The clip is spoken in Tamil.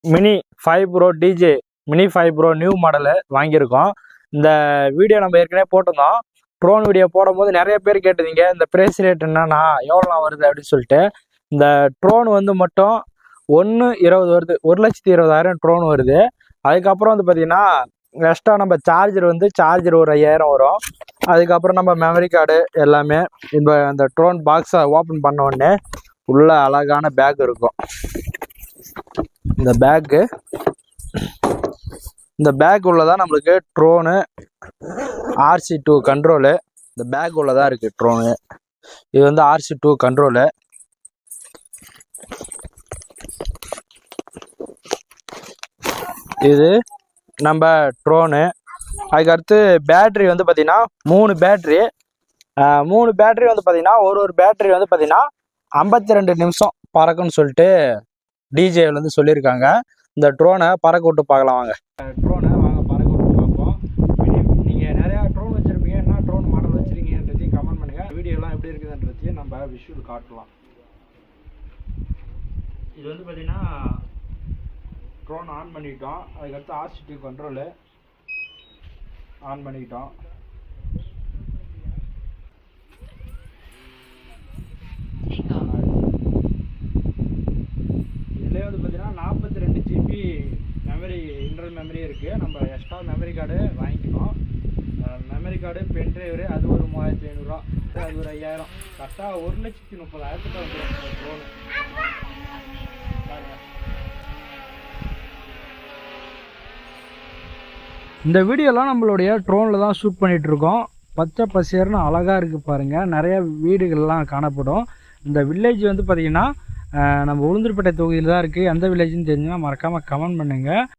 Mini 5 bro DJ mini 5 bro new model வாங்கியிருக்கோம். இந்த வீடியோ நம்ம ஏற்கனவே போட்டிருந்தோம். ட்ரோன் வீடியோ போடும்போது நிறைய பேர் கேட்டுதீங்க இந்த ப்ரைஸ் ரேட் என்னன்னா எவ்வளோண்ணா வருது அப்படின்னு சொல்லிட்டு. இந்த ட்ரோன் வந்து மட்டும் 1,20,000 வருது. 1,20,000 ட்ரோன் வருது. அதுக்கப்புறம் வந்து பார்த்தீங்கன்னா எக்ஸ்ட்ரா நம்ம சார்ஜர் ஒரு 5,000 வரும். அதுக்கப்புறம் நம்ம மெமரி கார்டு எல்லாமே இந்த ட்ரோன் பாக்ஸை ஓப்பன் பண்ண உடனே உள்ள அழகான பேக் இருக்கும். இந்த பேக் உள்ளதான் நம்மளுக்கு ட்ரோனு RC2 கண்ட்ரோலு. இந்த பேக் உள்ளதான் இருக்கு ட்ரோனு. இது வந்து RC2 கண்ட்ரோலு. இது நம்ம ட்ரோனு. அதுக்கடுத்து பேட்ரி வந்து பார்த்தீங்கன்னா 3 பேட்ரி வந்து பார்த்தீங்கன்னா ஒரு பேட்ரி வந்து பார்த்தீங்கன்னா 52 நிமிஷம் பறக்குன்னு சொல்லிட்டு டிஜேவில் வந்து சொல்லியிருக்காங்க. இந்த ட்ரோனை பறக்க விட்டு பார்க்கலாம் வாங்க. ட்ரோனை வாங்க பறக்க விட்டு பார்ப்போம். நீங்கள் நிறையா ட்ரோன் வச்சுருப்பீங்க, என்ன ட்ரோன் மாடல் வச்சுருக்கீங்கன்றதையும் கமெண்ட் பண்ணுங்கள். வீடியோலாம் எப்படி இருக்குதுன்றதையும் நம்ம விஷுவல் காட்டலாம். இது வந்து பார்த்தீங்கன்னா ட்ரோன் ஆன் பண்ணிட்டோம். அதுக்கடுத்து RC2 கண்ட்ரோலு ஆன் பண்ணிக்கிட்டோம். இதுலேயே வந்து பார்த்தீங்கன்னா 42 GB மெமரி இன்டர்னல் மெமரி இருக்குது. நம்ம எக்ஸ்ட்ரா மெமரி கார்டு வாங்கிக்கணும். மெமரி கார்டு பென் டிரைவரு அது ஒரு 3,500 அது ஒரு 5,000 கரெக்டாக 1,30,000 வந்துடும் ட்ரோனு. இந்த வீடியோலாம் நம்மளுடைய ட்ரோனில் தான் ஷூட் பண்ணிகிட்ருக்கோம். பச்சை பசேர்னு அழகாக இருக்குது பாருங்கள். நிறைய வீடுகள்லாம் காணப்படும். இந்த வில்லேஜ் வந்து பார்த்திங்கன்னா நம்ம உளுந்தூர்பேட்டை தொகுதியில் தான் இருக்குது. எந்த வில்லேஜ்னு தெரிஞ்சுன்னா மறக்காமல் கமெண்ட் பண்ணுங்கள்.